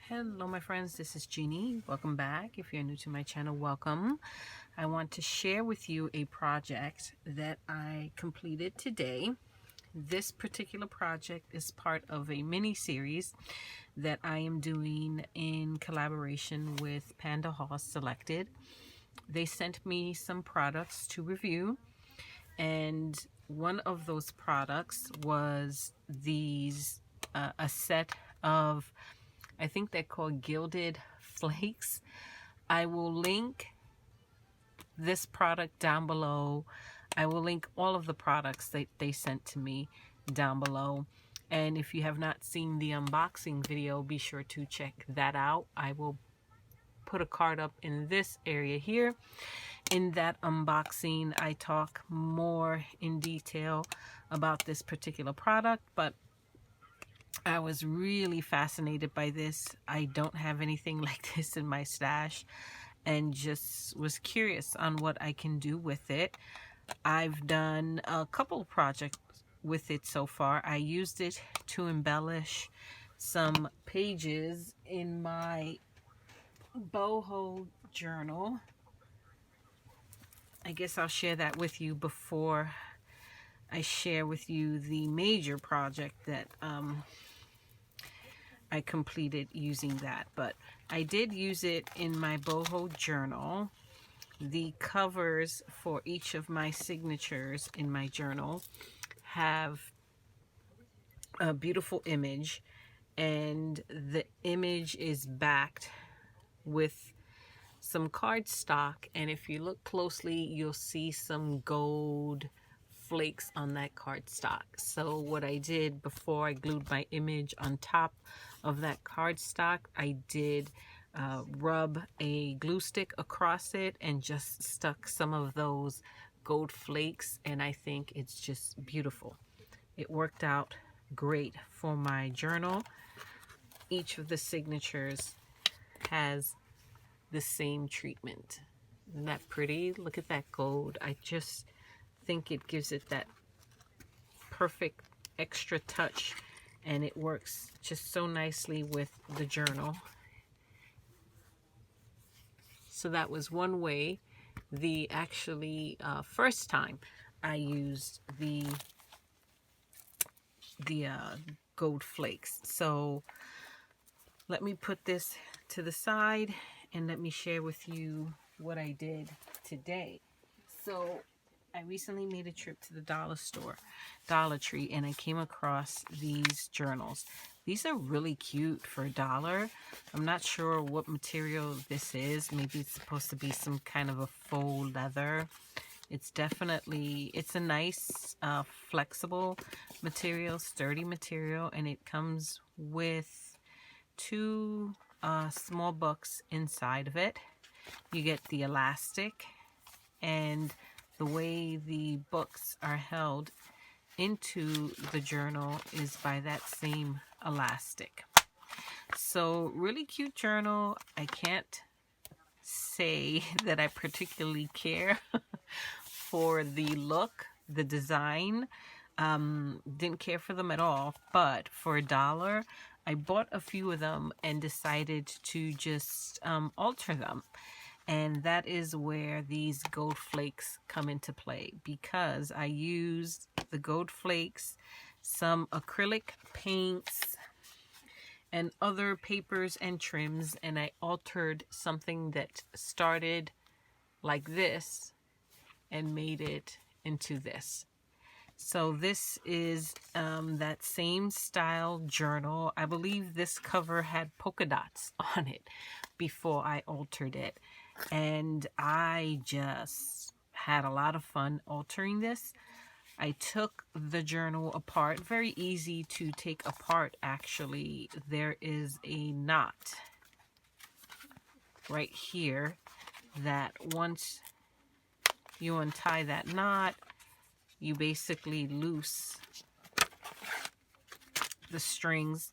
Hello my friends, this is Jeannie. Welcome back. If you're new to my channel, welcome. I want to share with you a project that I completed today. This particular project is part of a mini series that I am doing in collaboration with PandahallSelected. They sent me some products to review, and one of those products was these a set of, I think they're called gilded flakes. I will link this product down below. I will link all of the products that they sent to me down below. And if you have not seen the unboxing video, be sure to check that out. I will put a card up in this area here. In that unboxing, I talk more in detail about this particular product, but I was really fascinated by this. I don't have anything like this in my stash and just was curious on what I can do with it. I've done a couple of projects with it so far. I used it to embellish some pages in my boho journal. I guess I'll share that with you before I share with you the major project that I completed using that. But I did use it in my boho journal. The covers for each of my signatures in my journal have a beautiful image, and the image is backed with some cardstock, and if you look closely you'll see some gold flakes on that cardstock. So what I did before I glued my image on top of that cardstock, I did rub a glue stick across it and just stuck some of those gold flakes, and I think it's just beautiful. It worked out great for my journal. Each of the signatures has the same treatment. Isn't that pretty? Look at that gold. I just think it gives it that perfect extra touch, and it works just so nicely with the journal. So that was one way. The first time I used the gold flakes. So let me put this to the side and let me share with you what I did today. So I recently made a trip to the Dollar Tree, and I came across these journals. These are really cute for $1. I'm not sure what material this is. Maybe it's supposed to be some kind of a faux leather. It's a nice flexible material, sturdy material, and it comes with 2 small books inside of it. You get the elastic, and the way the books are held into the journal is by that same elastic. So really cute journal. I can't say that I particularly care for the look, the design. Didn't care for them at all, but for $1 I bought a few of them and decided to just alter them. And that is where these gold flakes come into play, because I used the gold flakes, some acrylic paints, and other papers and trims, and I altered something that started like this and made it into this. So this is that same style journal. I believe this cover had polka dots on it before I altered it. And I just had a lot of fun altering this. I took the journal apart. Very easy to take apart, actually. There is a knot right here that once you untie that knot, you basically loose the strings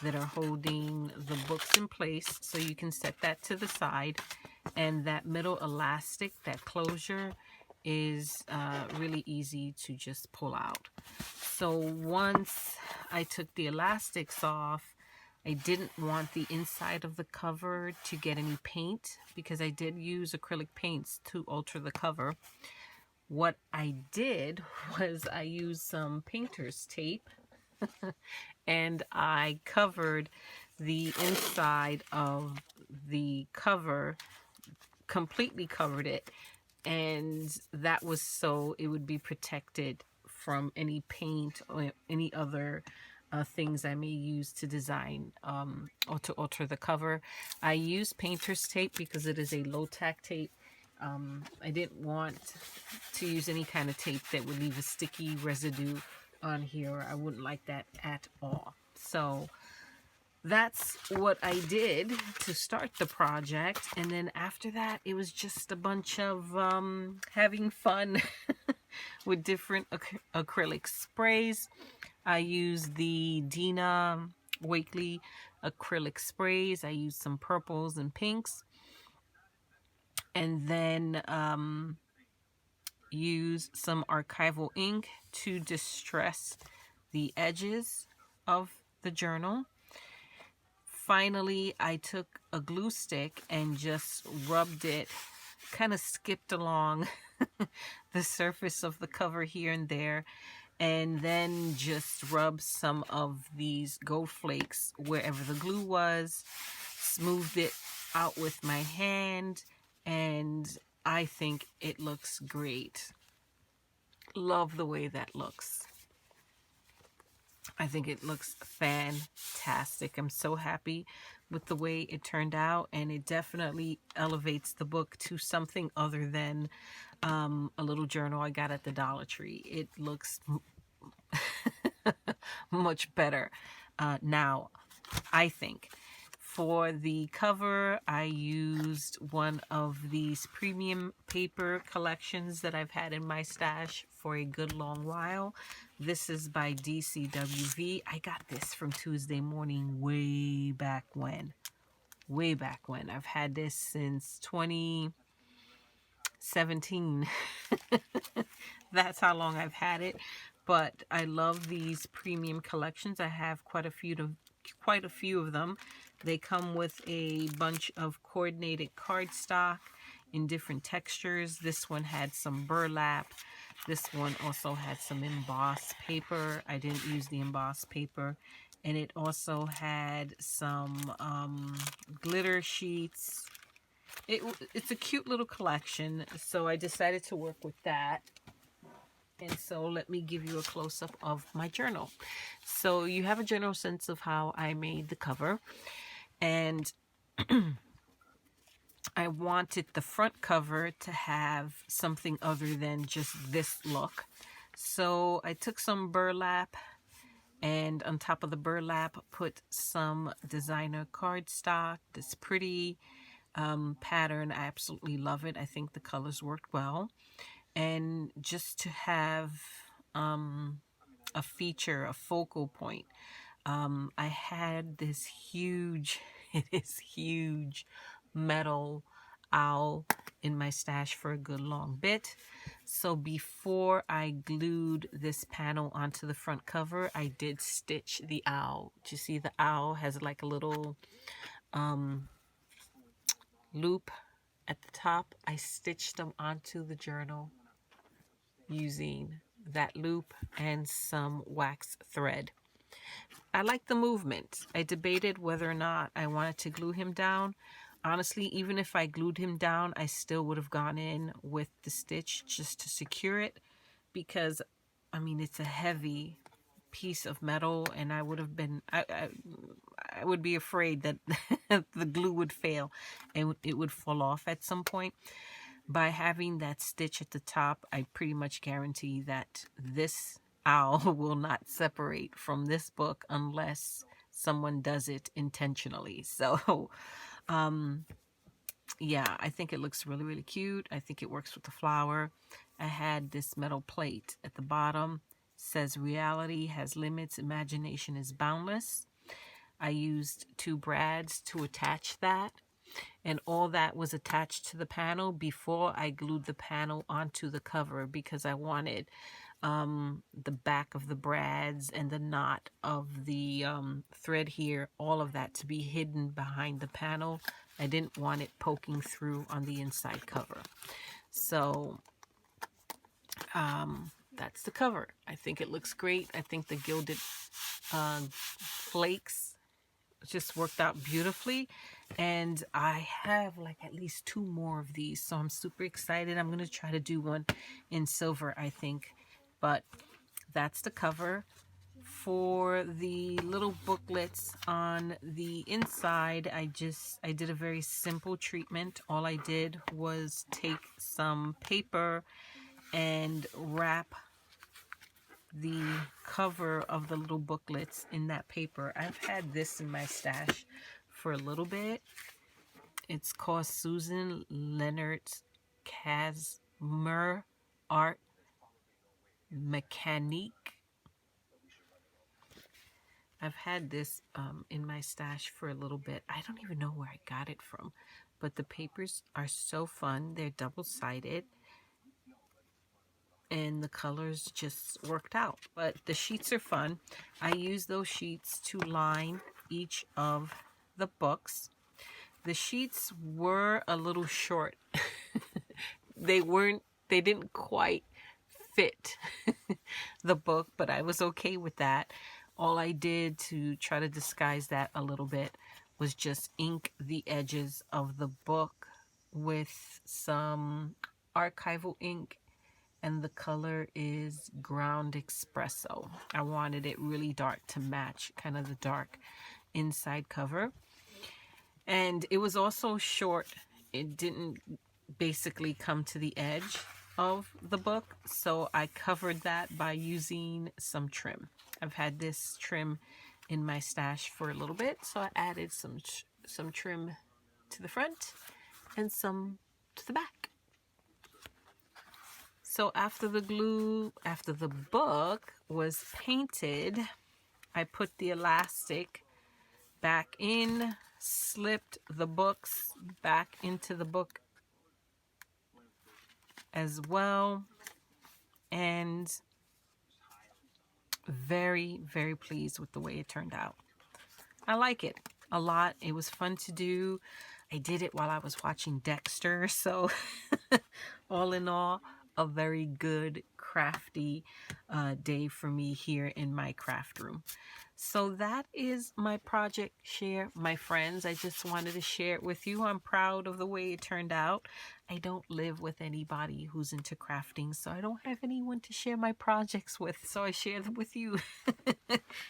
that are holding the books in place, so you can set that to the side. And that middle elastic, that closure, is really easy to just pull out. So once I took the elastics off I didn't want the inside of the cover to get any paint because I did use acrylic paints to alter the cover. What I did was I used some painter's tape and I covered the inside of the cover, completely covered it, and that was so it would be protected from any paint or any other things I may use to design or to alter the cover. I use painter's tape because it is a low-tack tape. I didn't want to use any kind of tape that would leave a sticky residue on here. I wouldn't like that at all. So that's what I did to start the project. And then after that, it was just a bunch of having fun with different acrylic sprays. I used the Dina Wakely acrylic sprays. I used some purples and pinks. And then use some archival ink to distress the edges of the journal. Finally, I took a glue stick and just rubbed it, kind of skipped along the surface of the cover here and there, and then just rubbed some of these gold flakes wherever the glue was, smoothed it out with my hand, and I think it looks great. Love the way that looks. I think it looks fantastic. I'm so happy with the way it turned out, and it definitely elevates the book to something other than a little journal I got at the Dollar Tree. It looks much better now, I think. For the cover, I used one of these premium paper collections that I've had in my stash for a good long while. This is by DCWV. I got this from Tuesday Morning way back when. Way back when. I've had this since 2017. That's how long I've had it. But I love these premium collections. I have quite a few of them. They come with a bunch of coordinated cardstock in different textures. This one had some burlap. This one also had some embossed paper. I didn't use the embossed paper. And it also had some glitter sheets. It's a cute little collection, so I decided to work with that. And so let me give you a close-up of my journal. So you have a general sense of how I made the cover. And I wanted the front cover to have something other than just this look. So I took some burlap, and on top of the burlap put some designer cardstock. This pretty pattern. I absolutely love it. I think the colors worked well. And just to have a feature, a focal point, I had this huge, it is huge, metal owl in my stash for a good long bit. So before I glued this panel onto the front cover, I did stitch the owl. Do you see the owl has like a little loop at the top? I stitched them onto the journal using that loop and some wax thread. I like the movement. I debated whether or not I wanted to glue him down. Honestly, even if I glued him down, I still would have gone in with the stitch just to secure it, because I mean, it's a heavy piece of metal, and I would have been I would be afraid that the glue would fail and it would fall off at some point. By having that stitch at the top, I pretty much guarantee that this owl will not separate from this book unless someone does it intentionally. So yeah, I think it looks really, really cute. I think it works with the flower. I had this metal plate at the bottom. It says reality has limits, imagination is boundless. I used 2 brads to attach that, and all that was attached to the panel before I glued the panel onto the cover, because I wanted the back of the brads and the knot of the thread here, all of that to be hidden behind the panel. I didn't want it poking through on the inside cover. So that's the cover. I think it looks great. I think the gilded flakes just worked out beautifully, and I have like at least 2 more of these, so I'm super excited. I'm gonna try to do one in silver, I think, but that's the cover. For the little booklets on the inside, I did a very simple treatment. All I did was take some paper and wrap the cover of the little booklets in that paper. I've had this in my stash for a little bit. It's called Susan Leonard's Casimir Art Mécanique. I've had this in my stash for a little bit. I don't even know where I got it from, but the papers are so fun. They're double-sided, and the colors just worked out. But the sheets are fun. I use those sheets to line each of the books. The sheets were a little short. They didn't quite fit the book, but I was okay with that. All I did to try to disguise that a little bit was just ink the edges of the book with some archival ink, and the color is Ground Espresso. I wanted it really dark to match kind of the dark inside cover. And it was also short. It didn't basically come to the edge of the book, so I covered that by using some trim. I've had this trim in my stash for a little bit, so I added some trim to the front and some to the back. So after the book was painted, I put the elastic back in, slipped the books back into the book as well, and very, very pleased with the way it turned out. I like it a lot. It was fun to do. I did it while I was watching Dexter, so all in all, a very good crafty day for me here in my craft room. So that is my project share, my friends. I just wanted to share it with you. I'm proud of the way it turned out. I don't live with anybody who's into crafting, so I don't have anyone to share my projects with, so I share them with you.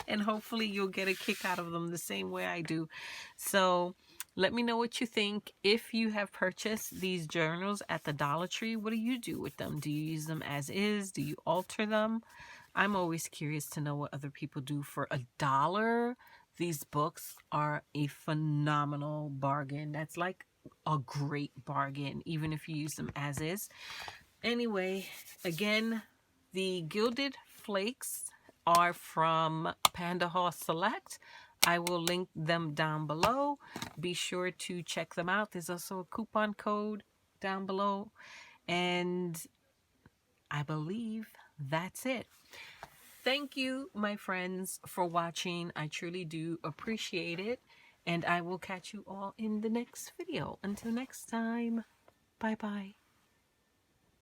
And hopefully you'll get a kick out of them the same way I do. So let me know what you think. If you have purchased these journals at the Dollar Tree, what do you do with them? Do you use them as is? Do you alter them? I'm always curious to know what other people do for $1. These books are a phenomenal bargain. That's like a great bargain, even if you use them as is. Anyway, again, the gilded flakes are from PandahallSelected. I will link them down below. Be sure to check them out. There's also a coupon code down below. And I believe that's it. Thank you, my friends, for watching. I truly do appreciate it. And I will catch you all in the next video. Until next time, bye-bye.